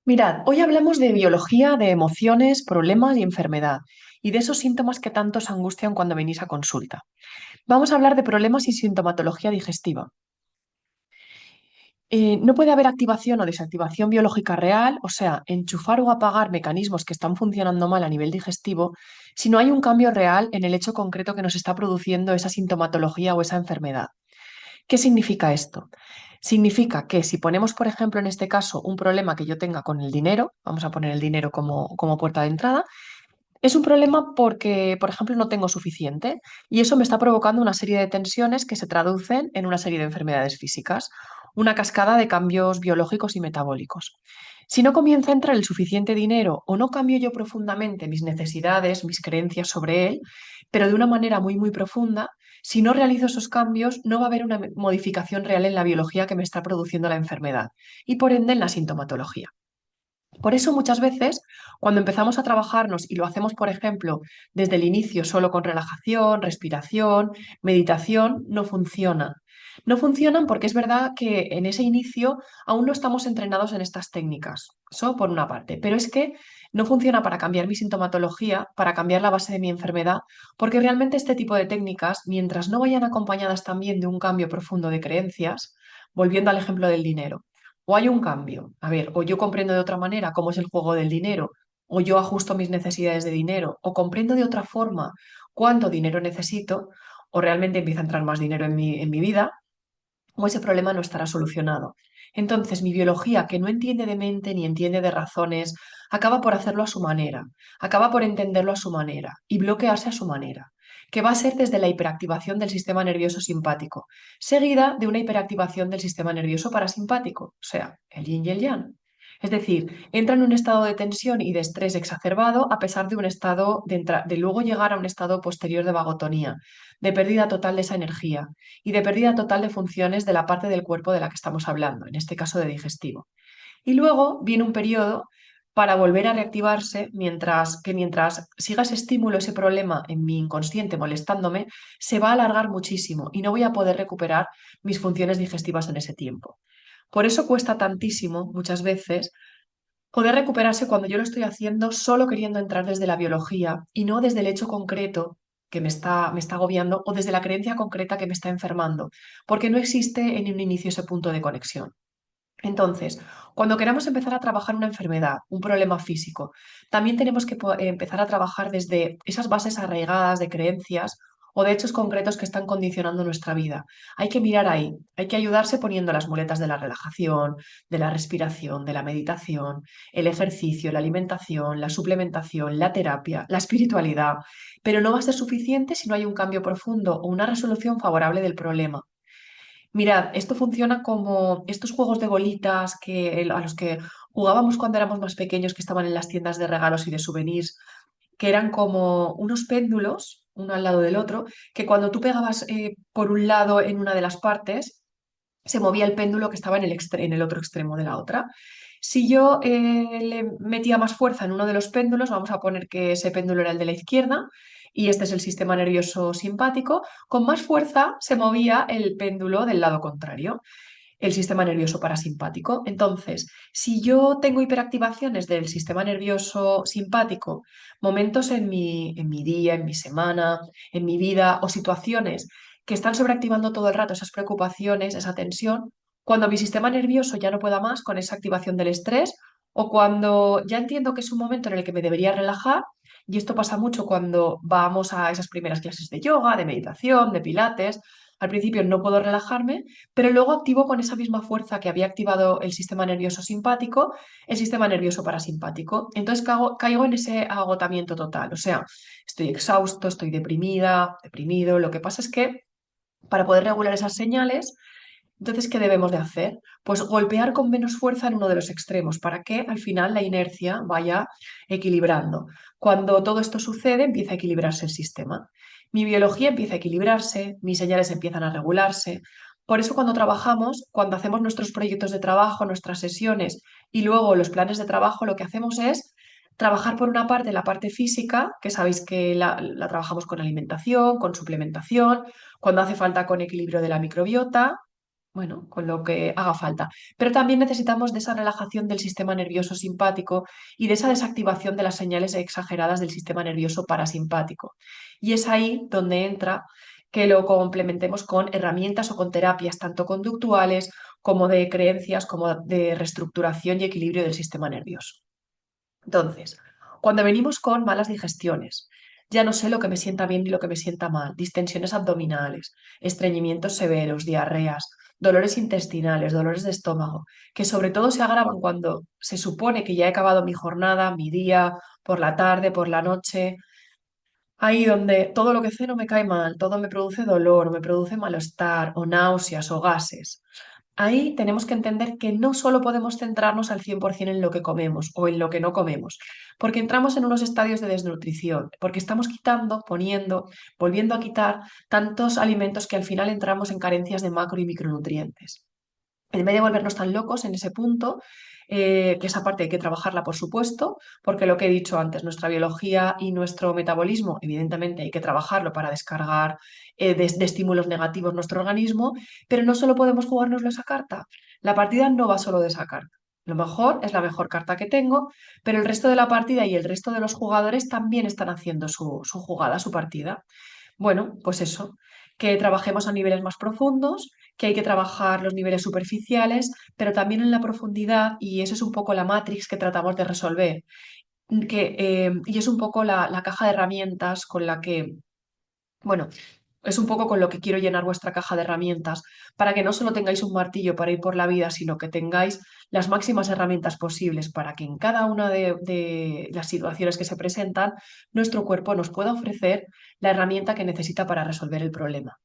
Mirad, hoy hablamos de biología, de emociones, problemas y enfermedad, y de esos síntomas que tanto os angustian cuando venís a consulta. Vamos a hablar de problemas y sintomatología digestiva. No puede haber activación o desactivación biológica real, o sea, enchufar o apagar mecanismos que están funcionando mal a nivel digestivo, si no hay un cambio real en el hecho concreto que nos está produciendo esa sintomatología o esa enfermedad. ¿Qué significa esto? Significa que si ponemos, por ejemplo, en este caso, un problema que yo tenga con el dinero, vamos a poner el dinero como puerta de entrada, es un problema porque, por ejemplo, no tengo suficiente y eso me está provocando una serie de tensiones que se traducen en una serie de enfermedades físicas, una cascada de cambios biológicos y metabólicos. Si no comienza a entrar el suficiente dinero o no cambio yo profundamente mis necesidades, mis creencias sobre él, pero de una manera muy, muy profunda, si no realizo esos cambios, no va a haber una modificación real en la biología que me está produciendo la enfermedad y por ende en la sintomatología. Por eso muchas veces, cuando empezamos a trabajarnos y lo hacemos, por ejemplo, desde el inicio solo con relajación, respiración, meditación, no funciona. No funcionan porque es verdad que en ese inicio aún no estamos entrenados en estas técnicas. Eso por una parte. Pero es que no funciona para cambiar mi sintomatología, para cambiar la base de mi enfermedad, porque realmente este tipo de técnicas, mientras no vayan acompañadas también de un cambio profundo de creencias, volviendo al ejemplo del dinero, o hay un cambio. A ver, o yo comprendo de otra manera cómo es el juego del dinero, o yo ajusto mis necesidades de dinero, o comprendo de otra forma cuánto dinero necesito, o realmente empieza a entrar más dinero en mi vida, o ese problema no estará solucionado. Entonces, mi biología, que no entiende de mente ni entiende de razones, acaba por hacerlo a su manera, acaba por entenderlo a su manera y bloquearse a su manera, que va a ser desde la hiperactivación del sistema nervioso simpático, seguida de una hiperactivación del sistema nervioso parasimpático, o sea, el yin y el yang. Es decir, entra en un estado de tensión y de estrés exacerbado a pesar de un estado de luego llegar a un estado posterior de vagotonía, de pérdida total de esa energía y de pérdida total de funciones de la parte del cuerpo de la que estamos hablando, en este caso de digestivo. Y luego viene un periodo para volver a reactivarse mientras siga ese estímulo, ese problema en mi inconsciente molestándome, se va a alargar muchísimo y no voy a poder recuperar mis funciones digestivas en ese tiempo. Por eso cuesta tantísimo, muchas veces, poder recuperarse cuando yo lo estoy haciendo solo queriendo entrar desde la biología y no desde el hecho concreto que me está agobiando o desde la creencia concreta que me está enfermando, porque no existe en un inicio ese punto de conexión. Entonces, cuando queramos empezar a trabajar una enfermedad, un problema físico, también tenemos que empezar a trabajar desde esas bases arraigadas de creencias o de hechos concretos que están condicionando nuestra vida. Hay que mirar ahí, hay que ayudarse poniendo las muletas de la relajación, de la respiración, de la meditación, el ejercicio, la alimentación, la suplementación, la terapia, la espiritualidad, pero no va a ser suficiente si no hay un cambio profundo o una resolución favorable del problema. Mirad, esto funciona como estos juegos de bolitas a los que jugábamos cuando éramos más pequeños, que estaban en las tiendas de regalos y de souvenirs, que eran como unos péndulos, uno al lado del otro, que cuando tú pegabas por un lado en una de las partes, se movía el péndulo que estaba en el otro extremo de la otra. Si yo le metía más fuerza en uno de los péndulos, vamos a poner que ese péndulo era el de la izquierda y este es el sistema nervioso simpático, con más fuerza se movía el péndulo del lado contrario, el sistema nervioso parasimpático. Entonces, si yo tengo hiperactivaciones del sistema nervioso simpático, momentos en mi día, en mi semana, en mi vida o situaciones que están sobreactivando todo el rato esas preocupaciones, esa tensión, cuando mi sistema nervioso ya no pueda más con esa activación del estrés o cuando ya entiendo que es un momento en el que me debería relajar, y esto pasa mucho cuando vamos a esas primeras clases de yoga, de meditación, de pilates. Al principio no puedo relajarme, pero luego activo con esa misma fuerza que había activado el sistema nervioso simpático, el sistema nervioso parasimpático. Entonces caigo en ese agotamiento total. O sea, estoy exhausto, estoy deprimida, deprimido. Lo que pasa es que para poder regular esas señales, entonces, ¿qué debemos de hacer? Pues golpear con menos fuerza en uno de los extremos para que al final la inercia vaya equilibrando. Cuando todo esto sucede, empieza a equilibrarse el sistema. Mi biología empieza a equilibrarse, mis señales empiezan a regularse. Por eso cuando trabajamos, cuando hacemos nuestros proyectos de trabajo, nuestras sesiones y luego los planes de trabajo, lo que hacemos es trabajar por una parte la parte física, que sabéis que la trabajamos con alimentación, con suplementación, cuando hace falta con equilibrio de la microbiota, Bueno, con lo que haga falta. Pero también necesitamos de esa relajación del sistema nervioso simpático y de esa desactivación de las señales exageradas del sistema nervioso parasimpático. Y es ahí donde entra que lo complementemos con herramientas o con terapias tanto conductuales como de creencias, como de reestructuración y equilibrio del sistema nervioso. Entonces, cuando venimos con malas digestiones, ya no sé lo que me sienta bien ni lo que me sienta mal, distensiones abdominales, estreñimientos severos, diarreas, dolores intestinales, dolores de estómago, que sobre todo se agravan cuando se supone que ya he acabado mi jornada, mi día, por la tarde, por la noche, ahí donde todo lo que ceno me cae mal, todo me produce dolor, o me produce malestar, o náuseas, o gases. Ahí tenemos que entender que no solo podemos centrarnos al 100% en lo que comemos o en lo que no comemos, porque entramos en unos estadios de desnutrición, porque estamos quitando, poniendo, volviendo a quitar tantos alimentos que al final entramos en carencias de macro y micronutrientes. En vez de volvernos tan locos en ese punto, que esa parte hay que trabajarla, por supuesto, porque lo que he dicho antes, nuestra biología y nuestro metabolismo, evidentemente hay que trabajarlo para descargar de estímulos negativos nuestro organismo, pero no solo podemos jugárnoslo esa carta. La partida no va solo de esa carta. Lo mejor es la mejor carta que tengo, pero el resto de la partida y el resto de los jugadores también están haciendo su jugada, su partida. Bueno, pues eso, que trabajemos a niveles más profundos, que hay que trabajar los niveles superficiales, pero también en la profundidad, y eso es un poco la matrix que tratamos de resolver, y es un poco la caja de herramientas con la que, bueno, es un poco con lo que quiero llenar vuestra caja de herramientas, para que no solo tengáis un martillo para ir por la vida, sino que tengáis las máximas herramientas posibles para que en cada una de las situaciones que se presentan, nuestro cuerpo nos pueda ofrecer la herramienta que necesita para resolver el problema.